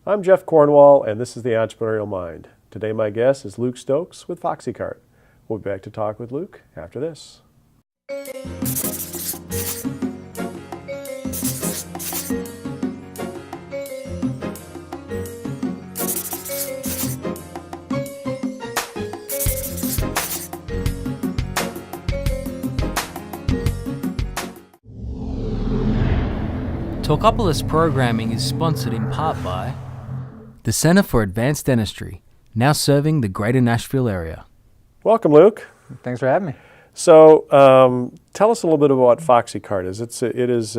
I'm Jeff Cornwall, and this is the Entrepreneurial Mind. Today my guest is Luke Stokes with FoxyCart. We'll be back to talk with Luke after this. Talkopolis programming is sponsored in part by the Center for Advanced Dentistry, now serving the greater Nashville area. Welcome, Luke. Thanks for having me. So, tell us a little bit about what FoxyCart is.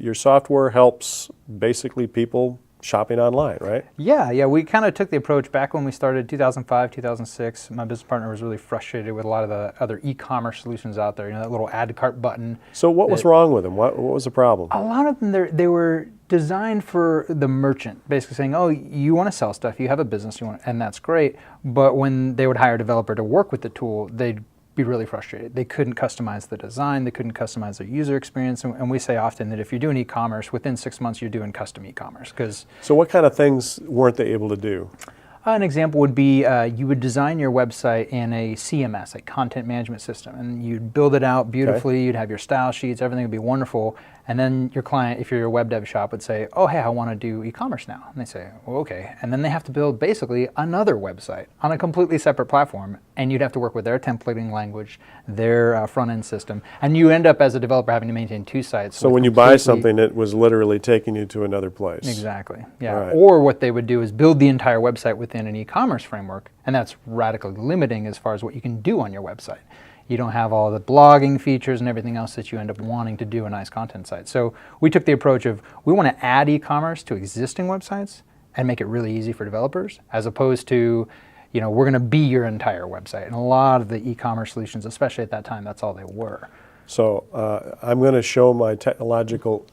Your software helps basically people shopping online, right? Yeah. We kind of took the approach back when we started 2005, 2006. My business partner was really frustrated with a lot of the other e-commerce solutions out there. You know, that little add to cart button. So what was wrong with them? What was the problem? A lot of them, they were designed for the merchant, basically saying, oh, you want to sell stuff, you have a business, and that's great. But when they would hire a developer to work with the tool, they'd be really frustrated. They couldn't customize the design, they couldn't customize their user experience, and we say often that if you're doing e-commerce, within 6 months you're doing custom e-commerce. So what kind of things weren't they able to do? An example would be you would design your website in a CMS, a content management system, and you'd build it out beautifully, You'd have your style sheets, everything would be wonderful, and then your client, if you're a web dev shop, would say, oh, hey, I want to do e-commerce now. And they say, well, okay. And then they have to build basically another website on a completely separate platform, and you'd have to work with their templating language, their front-end system, and you end up as a developer having to maintain two sites. So when you buy something, it was literally taking you to another place. Exactly, yeah. Right. Or what they would do is build the entire website within an e-commerce framework, and that's radically limiting as far as what you can do on your website. You don't have all the blogging features and everything else that you end up wanting to do a nice content site. So we took the approach of we want to add e-commerce to existing websites and make it really easy for developers, as opposed to, you know, we're going to be your entire website. And a lot of the e-commerce solutions, especially at that time, that's all they were. So I'm going to show my technological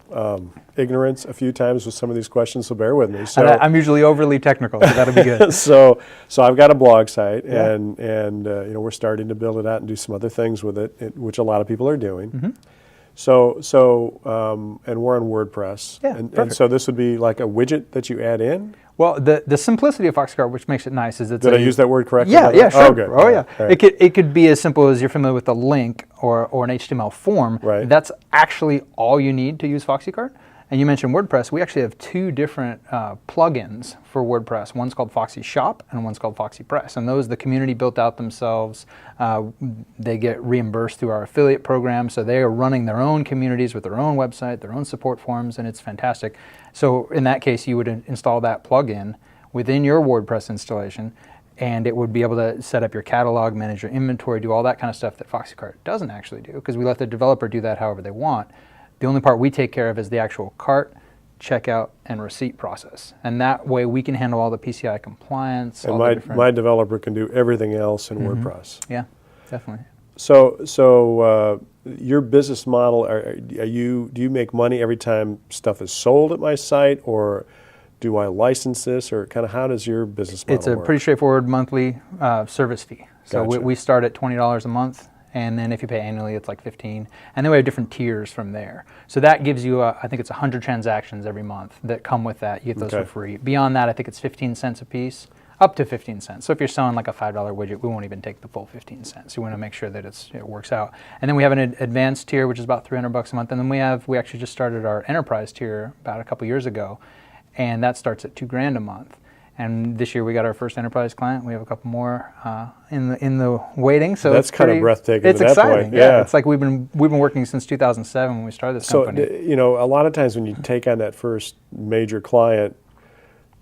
ignorance a few times with some of these questions, so bear with me. So I'm usually overly technical, so that'll be good. so I've got a blog site, and you know, we're starting to build it out and do some other things with it, which a lot of people are doing. Mm-hmm. And we're on WordPress. Yeah, and so this would be like a widget that you add in? Well, the simplicity of FoxyCart, which makes it nice, is it's Did I use that word correctly? Yeah, sure. Oh, good. Oh, yeah. Right. It could be as simple as you're familiar with a link or an HTML form. Right. That's actually all you need to use FoxyCart. And you mentioned WordPress. We actually have two different plugins for WordPress. One's called Foxy Shop and one's called Foxy Press. And those the community built out themselves. They get reimbursed through our affiliate program. So they are running their own communities with their own website, their own support forums, and it's fantastic. So in that case, you would install that plugin within your WordPress installation, and it would be able to set up your catalog, manage your inventory, do all that kind of stuff that FoxyCart doesn't actually do, because we let the developer do that however they want. The only part we take care of is the actual cart, checkout, and receipt process. And that way we can handle all the PCI compliance. And my developer can do everything else in WordPress. Yeah, definitely. So your business model, do you make money every time stuff is sold at my site, or do I license this, or kind of how does your business model work? It's a pretty straightforward monthly service fee. So Gotcha. we start at $20 a month. And then if you pay annually, it's like $15. And then we have different tiers from there. So that gives you, I think it's 100 transactions every month that come with that. You get those for free. Beyond that, I think it's 15 cents a piece, up to 15 cents. So if you're selling like a $5 widget, we won't even take the full 15 cents. You want to make sure that it works out. And then we have an advanced tier, which is about $300 a month. And then we actually just started our enterprise tier about a couple years ago. And that starts at $2,000 a month. And this year we got our first enterprise client. We have a couple more in the waiting. So that's kind of breathtaking. It's at that exciting. Point. Yeah, it's like we've been working since 2007 when we started this company. So you know, a lot of times when you take on that first major client,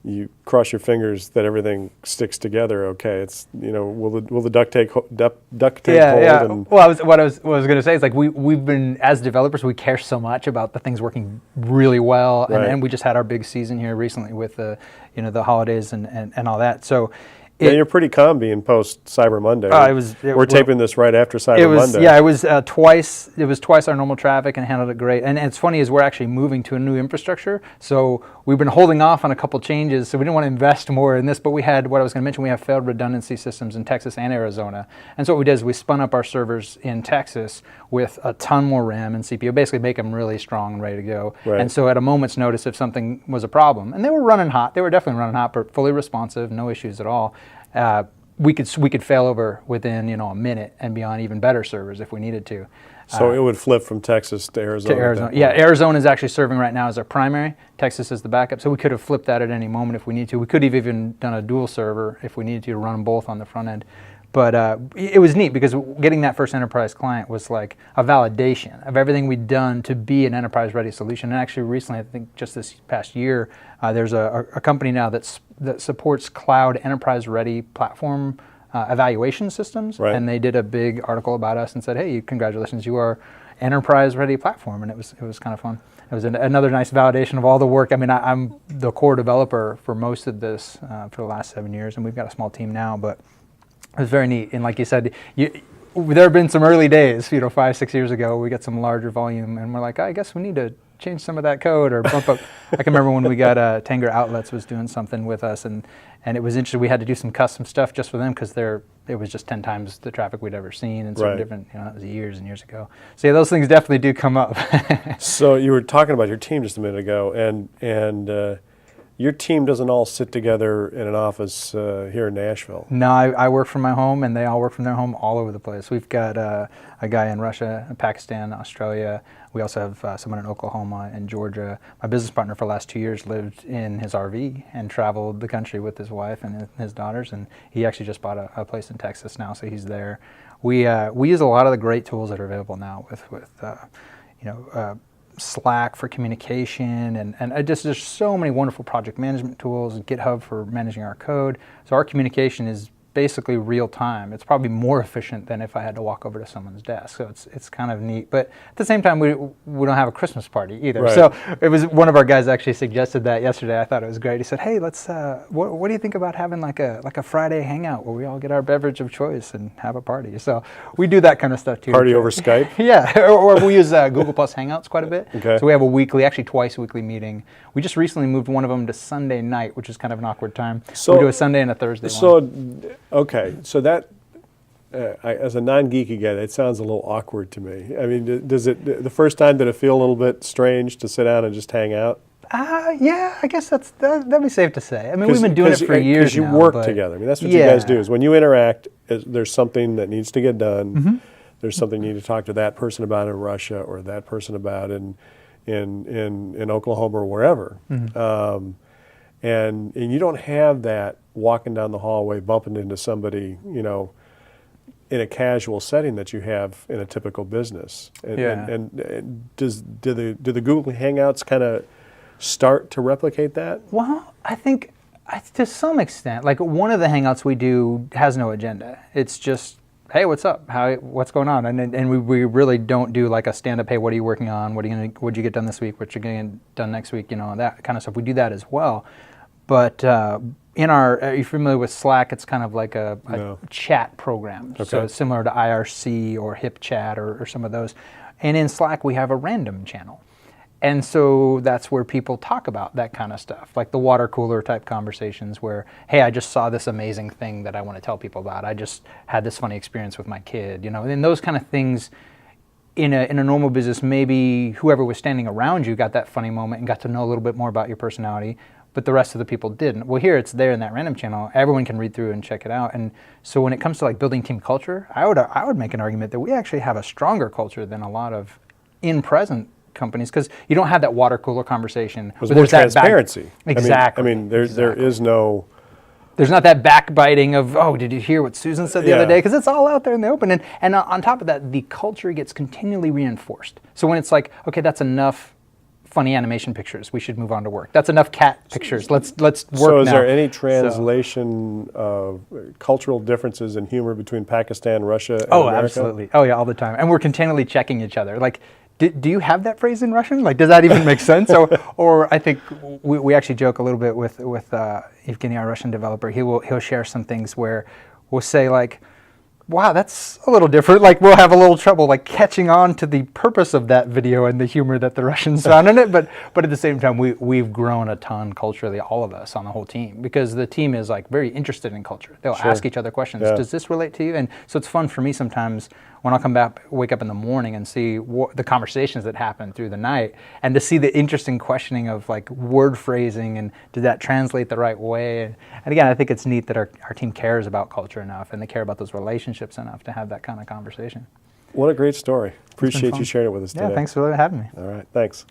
you cross your fingers that everything sticks together. Okay, it's, you know, will the duct tape hold? Yeah. And well, what I was going to say is, like, we've been, as developers, we care so much about the things working really well, and we just had our big season here recently with the holidays and all that. So Yeah, you're pretty calm being post Cyber Monday. We're taping this right after Cyber Monday. Yeah, it was twice. It was twice our normal traffic, and handled it great. And it's funny is we're actually moving to a new infrastructure, so we've been holding off on a couple changes. So we didn't want to invest more in this, but we had what I was going to mention. We have failed redundancy systems in Texas and Arizona, and so what we did is we spun up our servers in Texas with a ton more RAM and CPU, basically make them really strong and ready to go. Right. And so at a moment's notice, if something was a problem, and they were running hot, they were definitely running hot, but fully responsive, no issues at all. We could fail over within a minute and be on even better servers if we needed to. So it would flip from Texas to Arizona. Yeah, Arizona is actually serving right now as our primary. Texas is the backup. So we could have flipped that at any moment if we need to. We could have even done a dual server if we needed to run them both on the front end. But it was neat because getting that first enterprise client was like a validation of everything we'd done to be an enterprise-ready solution. And actually recently, I think just this past year, there's a company now that supports cloud enterprise-ready platform evaluation systems. Right. And they did a big article about us and said, hey, congratulations, you are enterprise-ready platform. And it was kind of fun. It was another nice validation of all the work. I mean, I'm the core developer for most of this for the last 7 years, and we've got a small team now, but it was very neat. And like you said, there have been some early days, 5-6 years ago, we got some larger volume, and we're like, I guess we need to change some of that code or bump up. I can remember when we got Tanger Outlets was doing something with us, and it was interesting. We had to do some custom stuff just for them because it was just 10 times the traffic we'd ever seen, and some different, that was years and years ago. So yeah, those things definitely do come up. So you were talking about your team just a minute ago, and your team doesn't all sit together in an office here in Nashville. No, I work from my home, and they all work from their home all over the place. We've got a guy in Russia, Pakistan, Australia. We also have someone in Oklahoma and Georgia. My business partner for the last 2 years lived in his RV and traveled the country with his wife and his daughters, and he actually just bought a place in Texas now, so he's there. We use a lot of the great tools that are available now with Slack for communication, and just there's so many wonderful project management tools, and GitHub for managing our code. So our communication is basically real time. It's probably more efficient than if I had to walk over to someone's desk. So it's kind of neat. But at the same time, we don't have a Christmas party either. Right. So it was one of our guys actually suggested that yesterday. I thought it was great. He said, "Hey, let's. What do you think about having like a Friday hangout where we all get our beverage of choice and have a party?" So we do that kind of stuff too. Party over Skype? Yeah, or we use Google Plus Hangouts quite a bit. Okay. So we have actually twice weekly meeting. We just recently moved one of them to Sunday night, which is kind of an awkward time. So we do a Sunday and a Thursday one. Okay, so that, as a non-geeky guy, that sounds a little awkward to me. I mean, does it, the first time, did it feel a little bit strange to sit down and just hang out? Yeah, I guess that'd be safe to say. I mean, we've been doing it for years now. Because you work together. I mean, that's what you guys do, is when you interact, there's something that needs to get done. Mm-hmm. There's something you need to talk to that person about in Russia or that person about in Oklahoma or wherever. Mm-hmm. And you don't have that walking down the hallway, bumping into somebody, in a casual setting that you have in a typical business. And do the Google Hangouts kind of start to replicate that? Well, I think to some extent, like one of the Hangouts we do has no agenda. It's just, hey, what's up? What's going on? And we really don't do like a stand-up, hey, what are you working on? What'd you get done this week? What you going to get done next week? That kind of stuff. We do that as well. But are you familiar with Slack? It's kind of like a chat program. Okay. So it's similar to IRC or HipChat or some of those. And in Slack, we have a random channel. And so that's where people talk about that kind of stuff, like the water cooler type conversations where, hey, I just saw this amazing thing that I want to tell people about. I just had this funny experience with my kid, and those kind of things in a normal business, maybe whoever was standing around you got that funny moment and got to know a little bit more about your personality, but the rest of the people didn't. Well, here it's there in that random channel. Everyone can read through and check it out. And so when it comes to like building team culture, I would make an argument that we actually have a stronger culture than a lot of in-present companies, because you don't have that water cooler conversation. There's more transparency. Exactly. I mean, there is no... There's not that backbiting of, oh, did you hear what Susan said the other day? Because it's all out there in the open. And on top of that, the culture gets continually reinforced. So when it's like, okay, that's enough funny animation pictures, we should move on to work. That's enough cat pictures. Let's work now. So is there any translation of cultural differences in humor between Pakistan, Russia, and America? Absolutely. Oh, yeah, all the time. And we're continually checking each other. Like, Do you have that phrase in Russian? Like, does that even make sense? Or I think we actually joke a little bit with Evgeny, our Russian developer. He'll share some things where we'll say like, wow, that's a little different. Like, we'll have a little trouble like catching on to the purpose of that video and the humor that the Russians found in it. But at the same time, we've grown a ton culturally, all of us on the whole team, because the team is like very interested in culture. They'll ask each other questions. Yeah. Does this relate to you? And so it's fun for me sometimes when I'll come back, wake up in the morning and see the conversations that happen through the night, and to see the interesting questioning of like word phrasing and did that translate the right way. And again, I think it's neat that our team cares about culture enough and they care about those relationships enough to have that kind of conversation. What a great story. Appreciate you sharing it with us today. Yeah, thanks for having me. All right, thanks.